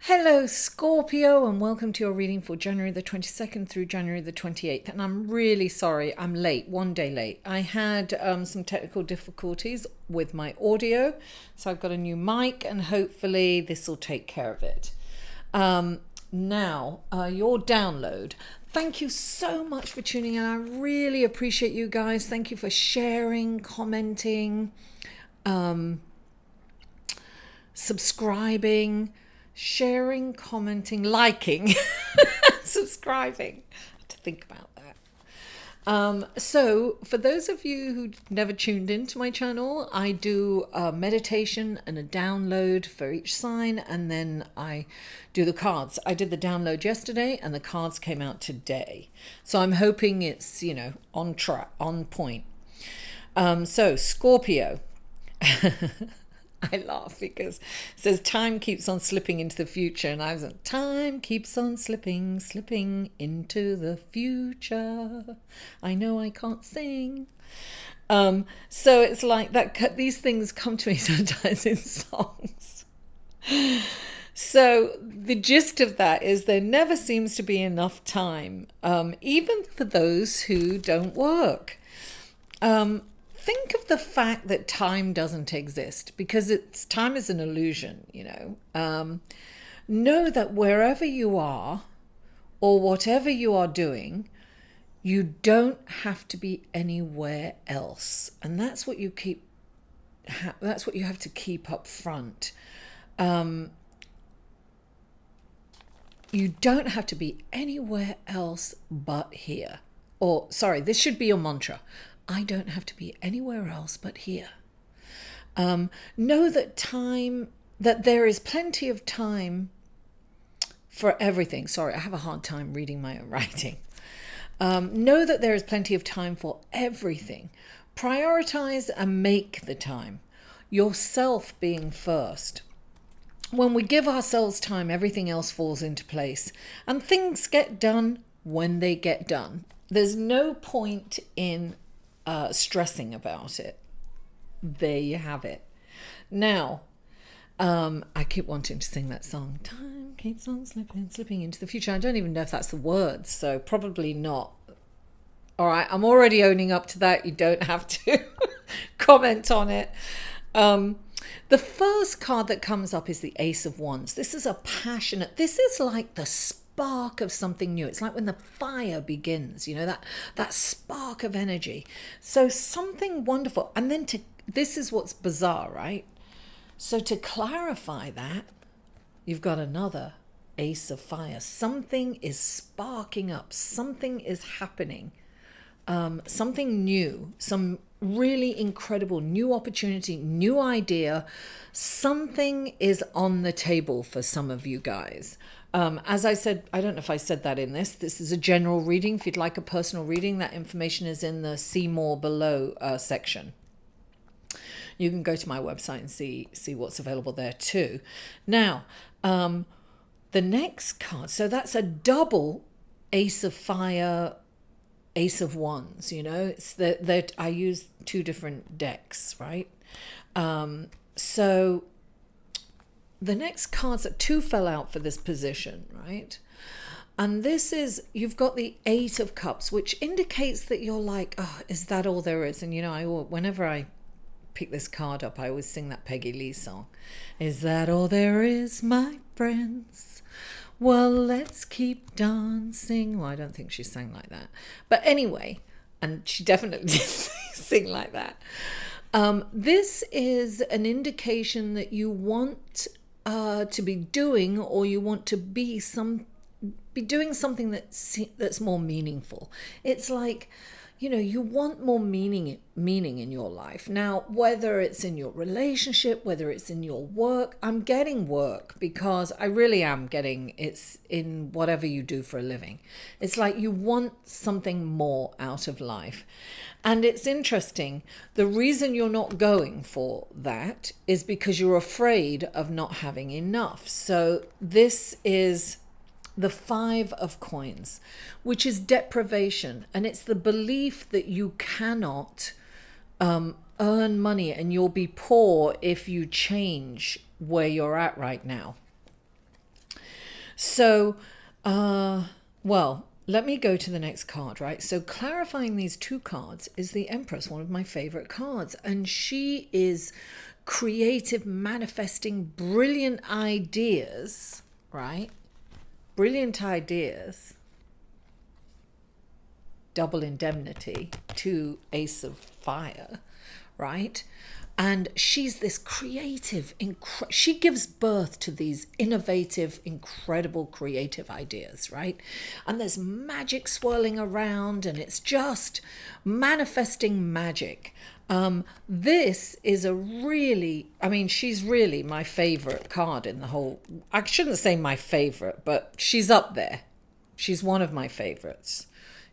Hello Scorpio, and welcome to your reading for January the 22nd through January the 28th. And I'm really sorry I'm late, one day late. I had some technical difficulties with my audio, so I've got a new mic and hopefully this will take care of it. Now, your download. Thank you so much for tuning in. I really appreciate you guys. Thank you for sharing, commenting, subscribing, sharing, commenting, liking, subscribing. I have to think about that. So for those of you who never tuned into my channel, I do a meditation and a download for each sign, and then I do the cards. I did the download yesterday and the cards came out today. So I'm hoping it's, on track, on point. So Scorpio. I laugh because it says time keeps on slipping into the future, and I was like, time keeps on slipping into the future. I know I can't sing. So it's like that. These things come to me sometimes in songs. So the gist of that is there never seems to be enough time, even for those who don't work. Think of the fact that time doesn't exist, because time is an illusion, Know that wherever you are or whatever you are doing, you don't have to be anywhere else. And that's what you that's what you have to keep up front. You don't have to be anywhere else but here. Or, sorry, this should be your mantra. I don't have to be anywhere else but here. Know that there is plenty of time for everything. Sorry, I have a hard time reading my own writing. Know that there is plenty of time for everything. Prioritize and make the time. Yourself being first. When we give ourselves time, everything else falls into place. And things get done when they get done. There's no point in stressing about it. There you have it. Now, I keep wanting to sing that song. Time keeps on slipping into the future. I don't even know if that's the words, so probably not. All right, I'm already owning up to that. You don't have to comment on it. The first card that comes up is the Ace of Wands. This is this is like the spark of something new. It's like when the fire begins, that spark of energy. So something wonderful. And then this is what's bizarre, right? So to clarify that, you've got another Ace of Fire. Something is sparking up. Something is happening. Something new, some really incredible new opportunity, new idea. Something is on the table for some of you guys. As I said, I don't know if I said that in this is a general reading. If you'd like a personal reading, that information is in the See More Below section. You can go to my website and see what's available there too. Now, the next card, so that's a double Ace of Fire, Ace of Wands, it's that I use two different decks, right? So the next cards, two fell out for this position, right? And this is, you've got the Eight of Cups, which indicates that you're like, oh, is that all there is? And whenever I pick this card up, I always sing that Peggy Lee song. Is that all there is, my friends? Well, let's keep dancing. Well, I don't think she sang like that. But anyway, and she definitely did sing like that. This is an indication that you want to be doing, or you want to be doing something that's more meaningful. It's like, you want more meaning in your life. Now, whether it's in your relationship, whether it's in your work, I'm getting work because I really am getting it's in whatever you do for a living. It's like you want something more out of life. And it's interesting. The reason you're not going for that is because you're afraid of not having enough. So this is the Five of Coins, which is deprivation. And it's the belief that you cannot earn money and you'll be poor if you change where you're at right now. So, well, let me go to the next card, right? So clarifying these two cards is the Empress, one of my favorite cards. And she is creative, manifesting brilliant ideas, right? Brilliant ideas. Double indemnity to Ace of Fire, right? And she's this creative, she gives birth to these innovative, incredible, creative ideas, right? And there's magic swirling around, and it's just manifesting magic. This is a really, I mean, she's really my favorite card in the whole, I shouldn't say my favorite, but she's up there. She's one of my favorites.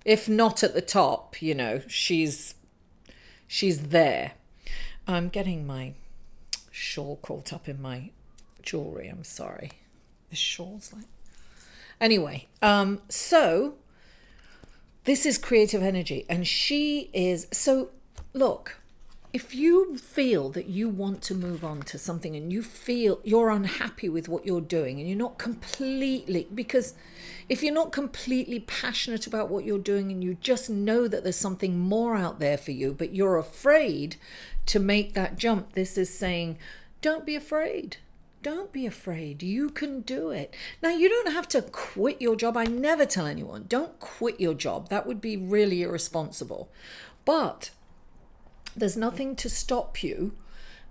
If not at the top, you know, she's there. I'm getting my shawl caught up in my jewelry. I'm sorry. This shawl's like... Anyway, so this is creative energy, and she is... So look, if you feel that you want to move on to something and you feel you're unhappy with what you're doing and you're not completely... Because if you're not completely passionate about what you're doing and you just know that there's something more out there for you, but you're afraid to make that jump, this is saying, don't be afraid. Don't be afraid. You can do it. Now, you don't have to quit your job. I never tell anyone, don't quit your job. That would be really irresponsible. But there's nothing to stop you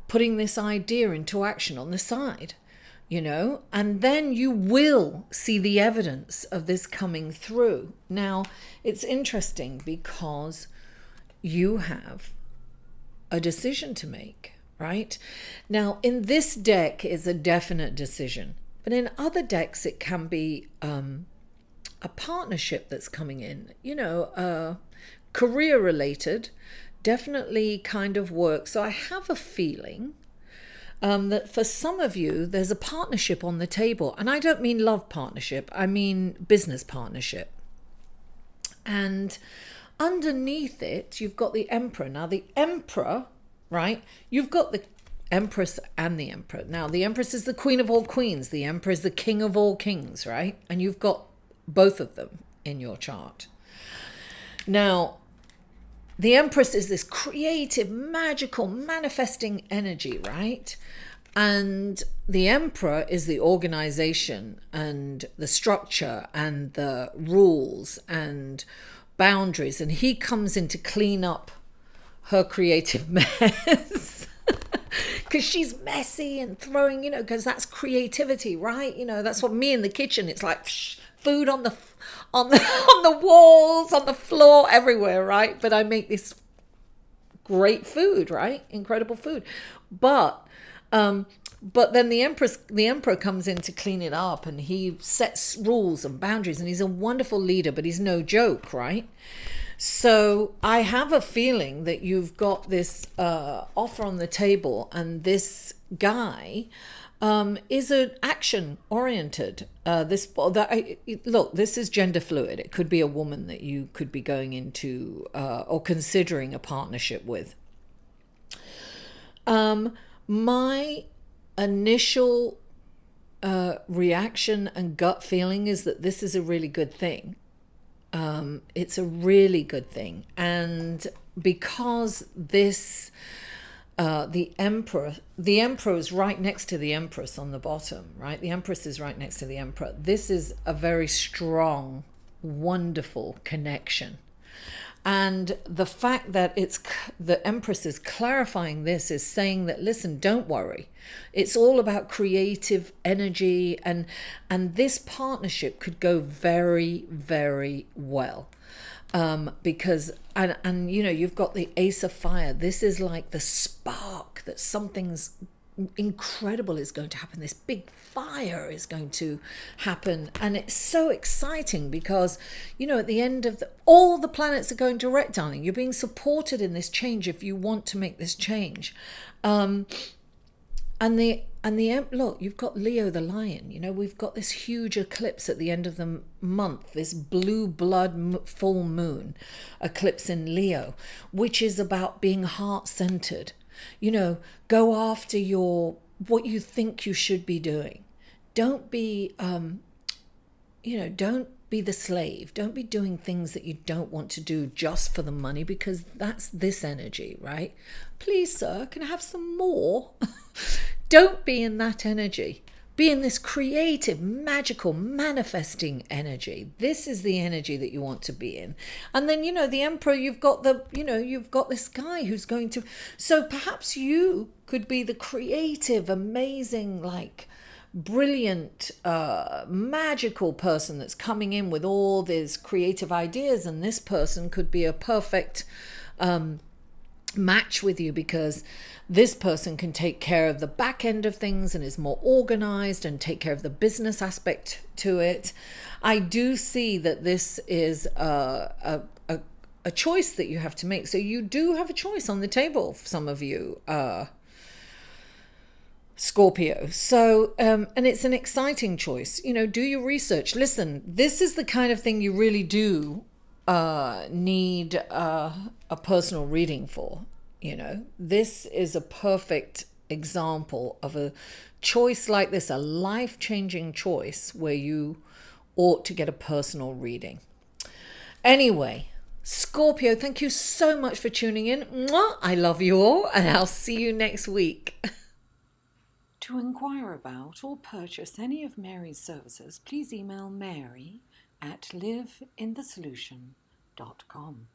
putting this idea into action on the side, you know, and then you will see the evidence of this coming through. Now, it's interesting because you have a decision to make, right? Now, in this deck is a definite decision, but in other decks it can be a partnership that's coming in, you know, career related, definitely kind of work. So I have a feeling that for some of you there's a partnership on the table, and I don't mean love partnership, I mean business partnership. And underneath it, you've got the Emperor. Now, the Emperor, right? You've got the Empress and the Emperor. Now, the Empress is the Queen of all queens. The Emperor is the King of all kings, right? And you've got both of them in your chart. Now, the Empress is this creative, magical, manifesting energy, right? And the Emperor is the organization and the structure and the rules and boundaries, and he comes in to clean up her creative mess because she's messy and throwing, you know, because that's creativity, right? You know, that's what me in the kitchen, it's like food on the on the walls, on the floor, everywhere, right? But I make this great food, right? Incredible food. But then the Emperor comes in to clean it up, and he sets rules and boundaries, and he's a wonderful leader, but he's no joke, right? So I have a feeling that you've got this offer on the table, and this guy is an action oriented. Look, this is gender fluid. It could be a woman that you could be going into or considering a partnership with. My initial reaction and gut feeling is that this is a really good thing. It's a really good thing. And because this, the Emperor is right next to the Empress on the bottom, right? The Empress is right next to the Emperor. This is a very strong, wonderful connection. And the fact that the Empress is clarifying this is saying that, listen, don't worry. It's all about creative energy, and this partnership could go very, very well. Because, and you know, you've got the Ace of Fire. This is like the spark that something's incredible is going to happen. This big fire is going to happen, and it's so exciting because, you know, at the end of all the planets are going direct, darling. You're being supported in this change if you want to make this change. Look, you've got Leo the lion. You know, we've got this huge eclipse at the end of the month, this blue blood full moon eclipse in Leo, which is about being heart-centered. You know, go after what you think you should be doing. Don't be don't be the slave. Don't be doing things that you don't want to do just for the money, because that's this energy, right? Please, sir, can I have some more? Don't be in that energy. Be in this creative, magical, manifesting energy. This is the energy that you want to be in. And then, the Emperor, you've got this guy who's going to, so perhaps you could be the creative, amazing, like, brilliant, magical person that's coming in with all these creative ideas. And this person could be a perfect match with you, because this person can take care of the back end of things and is more organized and take care of the business aspect to it. I do see that this is a choice that you have to make. So you do have a choice on the table for some of you, Scorpio. So, and it's an exciting choice. Do your research. Listen, this is the kind of thing you really do need a personal reading for. This is a perfect example of a choice like this, a life-changing choice where you ought to get a personal reading. Anyway, Scorpio, thank you so much for tuning in. Mwah! I love you all, and I'll see you next week. To inquire about or purchase any of Mary's services, please email mary@liveinthesolution.com.